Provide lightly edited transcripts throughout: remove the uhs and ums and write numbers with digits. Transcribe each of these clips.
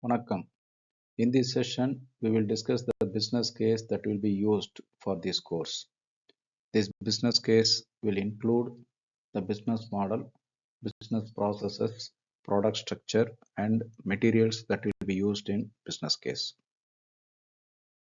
Vanakkam. In this session, we will discuss the business case that will be used for this course. This business case will include the business model, business processes, product structure, and materials that will be used in business case.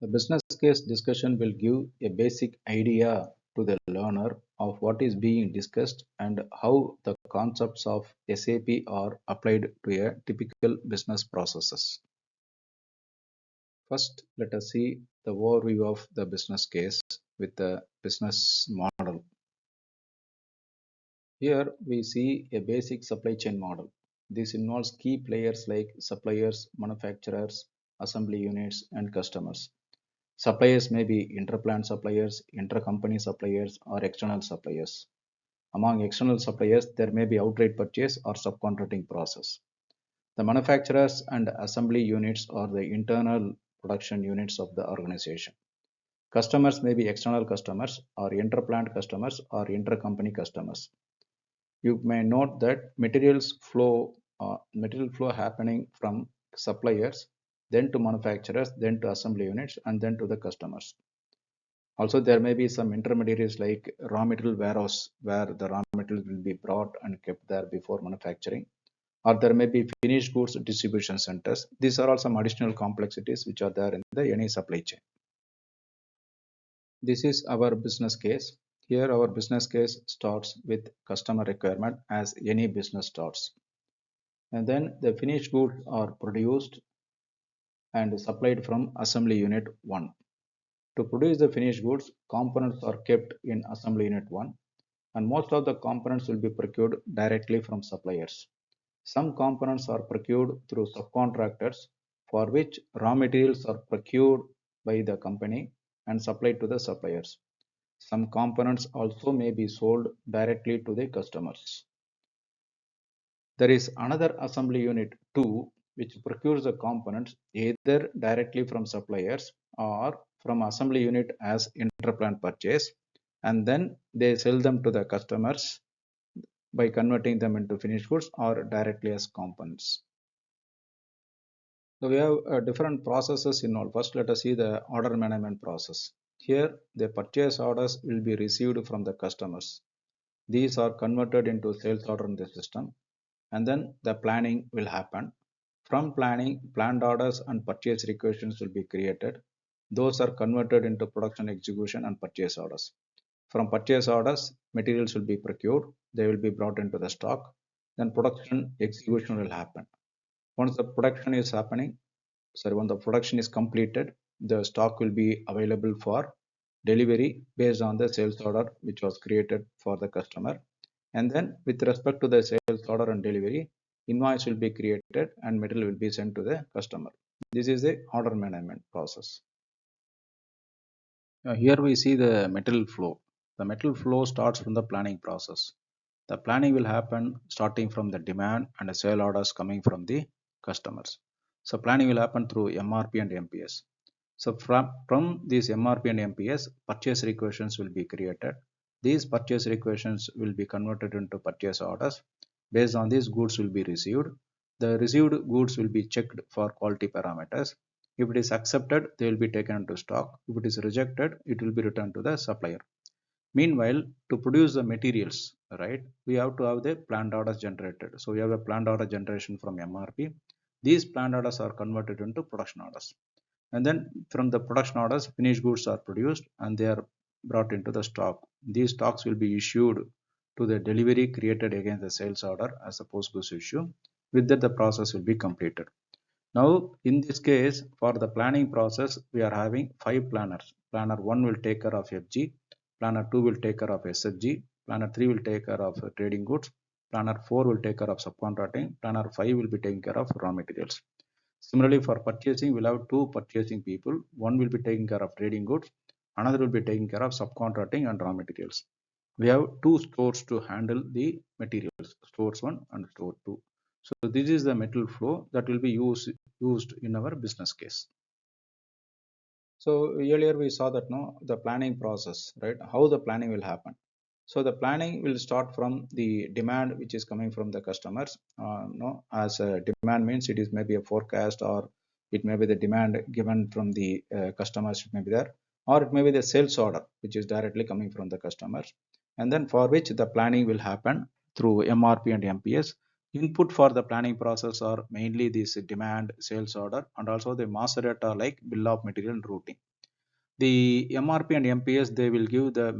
The business case discussion will give a basic idea to the learner of what is being discussed and how the concepts of SAP are applied to a typical business processes. First, let us see the overview of the business case with the business model. Here we see a basic supply chain model. This involves key players like suppliers, manufacturers, assembly units, and customers. Suppliers may be interplant suppliers, intercompany suppliers, or external suppliers. Among external suppliers, there may be outright purchase or subcontracting process. The manufacturers and assembly units are the internal production units of the organization. Customers may be external customers or interplant customers or intercompany customers. You may note that material flow happening from suppliers, then to manufacturers, then to assembly units, and then to the customers. Also, there may be some intermediaries like raw material warehouse where the raw material will be brought and kept there before manufacturing, or there may be finished goods distribution centers. These are all some additional complexities which are there in any supply chain. This is our business case. Here our business case starts with customer requirement as any business starts. And then the finished goods are produced and supplied from assembly unit 1. To produce the finished goods, components are kept in assembly unit 1, and most of the components will be procured directly from suppliers. Some components are procured through subcontractors, for which raw materials are procured by the company and supplied to the suppliers. Some components also may be sold directly to the customers. There is another assembly unit 2 which procures the components either directly from suppliers or from assembly unit as interplant purchase, and then they sell them to the customers by converting them into finished goods or directly as components. So we have different processes involved. First, let us see the order management process. Here, the purchase orders will be received from the customers. These are converted into sales order in the system, and then the planning will happen. From planning, planned orders and purchase requisitions will be created. Those are converted into production execution and purchase orders. From purchase orders, materials will be procured. They will be brought into the stock. Then production execution will happen. Once the production is completed, the stock will be available for delivery based on the sales order which was created for the customer. And then with respect to the sales order and delivery, invoice will be created and material will be sent to the customer. This is the order management process. Here we see the material flow. The material flow starts from the planning process. The planning will happen starting from the demand and the sale orders coming from the customers. So planning will happen through MRP and MPS. So from these MRP and MPS, purchase requisitions will be created. These purchase requisitions will be converted into purchase orders. Based on these, goods will be received. The received goods will be checked for quality parameters. If it is accepted, they will be taken into stock. If it is rejected, it will be returned to the supplier. Meanwhile, to produce the materials, right, we have to have the planned orders generated. So we have a planned order generation from MRP. These planned orders are converted into production orders. And then from the production orders, finished goods are produced and they are brought into the stock. These stocks will be issued to the delivery created against the sales order as a post goods issue. With that, the process will be completed. Now, in this case, for the planning process, we are having 5 planners. Planner 1 will take care of FG. Planner 2 will take care of SFG. Planner 3 will take care of trading goods. Planner 4 will take care of subcontracting. Planner 5 will be taking care of raw materials. Similarly, for purchasing, we'll have 2 purchasing people. One will be taking care of trading goods. Another will be taking care of subcontracting and raw materials. We have 2 stores to handle the materials, stores 1 and store 2. So this is the material flow that will be used in our business case. So earlier we saw that the planning process, right? How the planning will happen. So the planning will start from the demand which is coming from the customers. No, as a demand means it is maybe a forecast, or it may be the demand given from the customers, it may be there, or it may be the sales order which is directly coming from the customers, and then for which the planning will happen through MRP and MPS. Input for the planning process are mainly this demand, sales order, and also the master data like bill of material and routing. The MRP and MPS, they will give the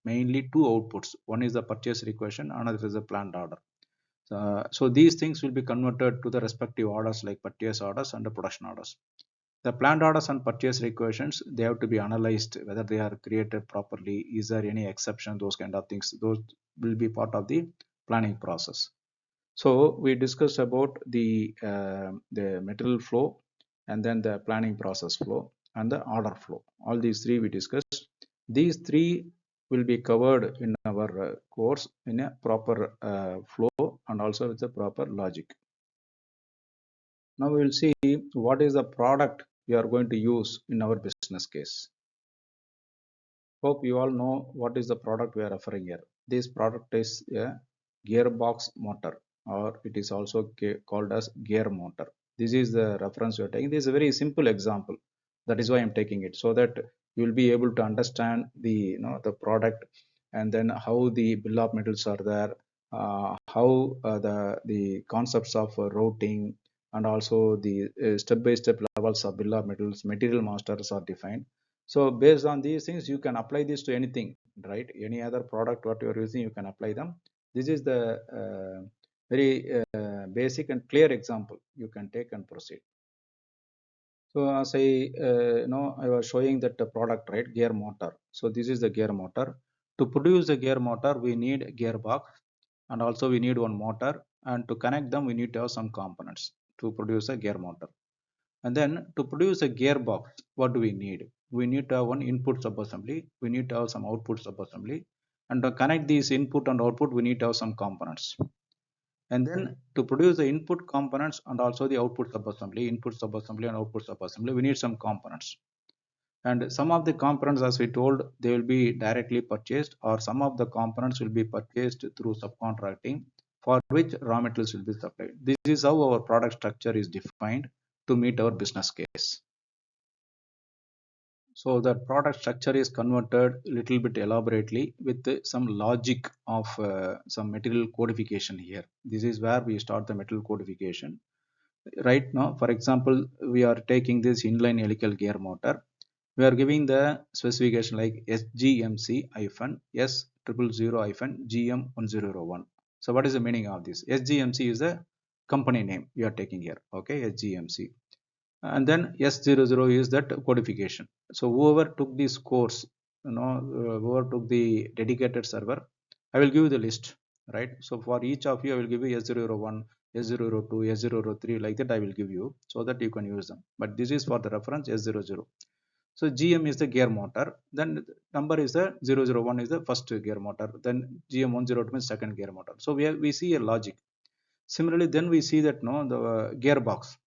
mainly two outputs. One is the purchase requisition, another is the planned order. So these things will be converted to the respective orders like purchase orders and the production orders. The planned orders and purchase requisitions, they have to be analyzed whether they are created properly. Is there any exception? Those kind of things. Those will be part of the planning process. So we discussed about the material flow, and then the planning process flow, and the order flow. All these three we discussed. These three will be covered in our course in a proper flow and also with the proper logic. Now we will see what is the product we are going to use in our business case. Hope you all know what is the product we are referring here. This product is a gearbox motor, or it is also called as gear motor. This is the reference you are taking. This is a very simple example. That is why I am taking it, so that you will be able to understand the the product, and then how the bill of materials are there, how the concepts of routing, and also the step-by-step levels of bill of materials, material masters are defined. So based on these things, you can apply this to anything, right? Any other product what you are using, you can apply them. This is the very basic and clear example you can take and proceed. So as I was showing that the product, right, gear motor. So this is the gear motor. To produce the gear motor, we need a gearbox, and also we need one motor, and to connect them, we need to have some components to produce a gear motor. And then to produce a gearbox, what do we need? We need to have one input subassembly. We need to have some output subassembly. And to connect these input and output, we need to have some components. And then to produce the input components and also the output subassembly, and output subassembly, we need some components. And some of the components, as we told, they will be directly purchased, or some of the components will be purchased through subcontracting, for which raw materials will be supplied. This is how our product structure is defined to meet our business case. So the product structure is converted a little bit elaborately with some logic of some material codification here. This is where we start the material codification. Right now, for example, we are taking this inline helical gear motor. We are giving the specification like SGMC-S000-GM1001. So what is the meaning of this? SGMC is the company name we are taking here. Okay, SGMC. And then S00 is that codification. So whoever took this course, whoever took the dedicated server, I will give you the list, right? So for each of you, I will give you S001, S002, S003, like that I will give you, so that you can use them. But this is for the reference S00. So GM is the gear motor, then number is the 001 is the first gear motor, then GM102 means second gear motor. So we see a logic. Similarly, then we see that the gearbox,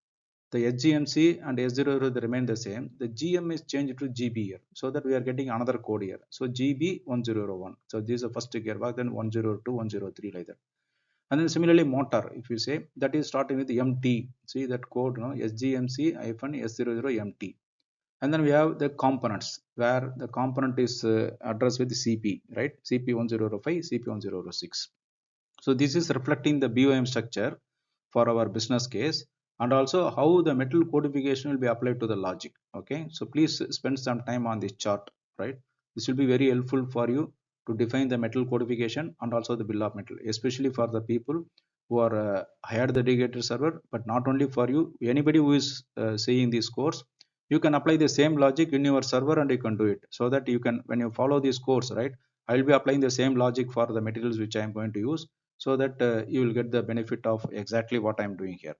the SGMC and S00 they remain the same. The GM is changed to GB here, so that we are getting another code here. So GB101. So this is the first gearbox, then 102, 103, like that. And then similarly motor, if you say, that is starting with MT. See that code, SGMC-S00MT. And then we have the components, where the component is addressed with CP, right? CP1005, CP1006. So this is reflecting the BOM structure for our business case, and also how the metal codification will be applied to the logic. Okay, so please spend some time on this chart, right? This will be very helpful for you to define the metal codification and also the bill of material, especially for the people who are hired the dedicated server. But not only for you, anybody who is seeing this course, you can apply the same logic in your server and you can do it, so that you can, when you follow this course, right, I will be applying the same logic for the materials which I am going to use, so that you will get the benefit of exactly what I am doing here.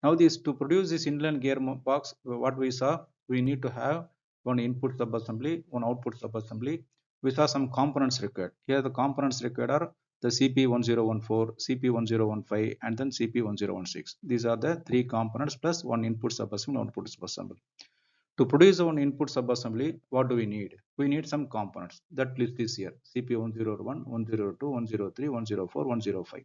Now this, to produce this inline gearbox, what we saw, we need to have one input subassembly, one output subassembly. We saw some components required. Here the components required are the CP1014, CP1015, and then CP1016. These are the three components plus one input subassembly, one output subassembly. To produce one input subassembly, what do we need? We need some components. That list is here: CP101, 102, 103, 104, 105.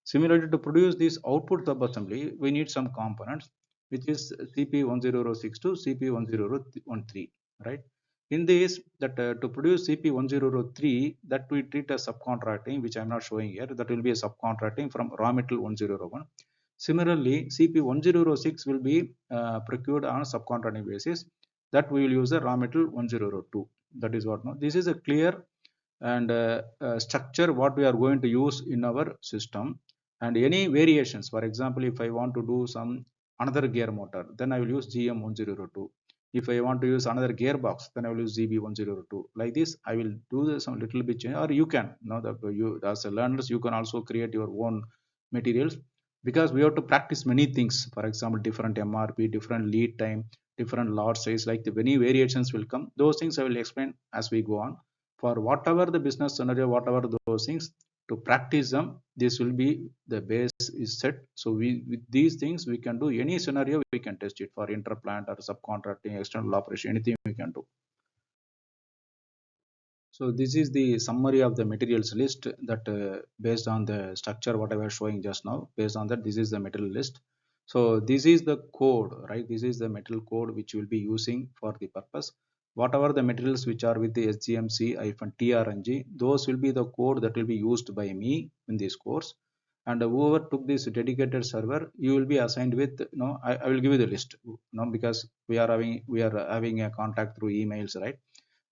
Similarly, to produce this output subassembly, we need some components, which is CP1006 to CP1013, right? In this, that to produce CP1003, that we treat as subcontracting, which I'm not showing here. That will be a subcontracting from raw material 1001. Similarly, CP1006 will be procured on a subcontracting basis. That we will use the raw material 1002. That is what now. This is a clear and structure what we are going to use in our system. And any variations, for example, if I want to do some another gear motor, then I will use GM1002. If I want to use another gearbox, then I will use GB1002. Like this, I will do some little bit change, or you can, you as a learners, you can also create your own materials, because we have to practice many things. For example, different MRP, different lead time, different lot size, like the many variations will come. Those things I will explain as we go on. For whatever the business scenario, whatever those things, to practice them, this will be the base is set. So with these things we can do any scenario, we can test it for interplant or subcontracting, external operation, anything we can do. So this is the summary of the materials list, that based on the structure what I was showing just now. Based on that, this is the material list. So this is the code, right? This is the material code which we'll be using for the purpose. Whatever the materials which are with the SGMC-TRNG, those will be the code that will be used by me in this course. And whoever took this dedicated server, you will be assigned with, I will give you the list, because we are having a contact through emails, right?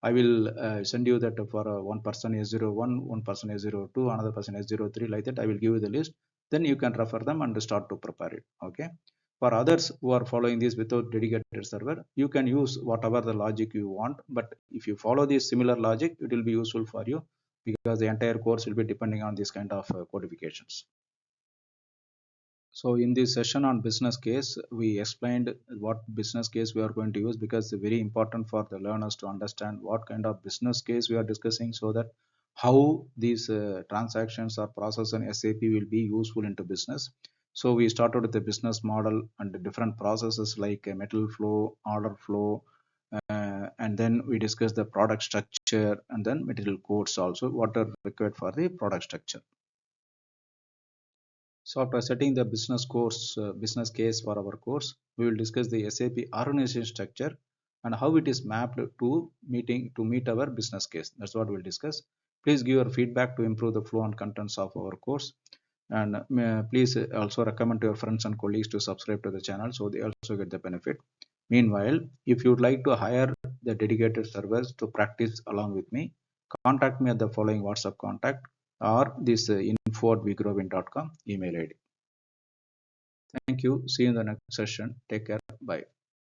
I will send you that for one person S01, one person S02, another person S03, like that. I will give you the list. Then you can refer them and start to prepare it. Okay. For others who are following this without dedicated server, you can use whatever the logic you want. But if you follow this similar logic, it will be useful for you, because the entire course will be depending on this kind of codifications. So in this session on business case, we explained what business case we are going to use, because it's very important for the learners to understand what kind of business case we are discussing, so that how these transactions or process in SAP will be useful into business. So we started with the business model and the different processes like metal flow, order flow, and then we discussed the product structure, and then material codes also, what are required for the product structure. So after setting the business case for our course, we will discuss the SAP organization structure and how it is mapped to meet our business case. That's what we'll discuss. Please give your feedback to improve the flow and contents of our course. And please also recommend to your friends and colleagues to subscribe to the channel, so they also get the benefit. Meanwhile, if you would like to hire the dedicated servers to practice along with me, contact me at the following WhatsApp contact, or this info@vigrovin.com email ID. Thank you. See you in the next session. Take care. Bye.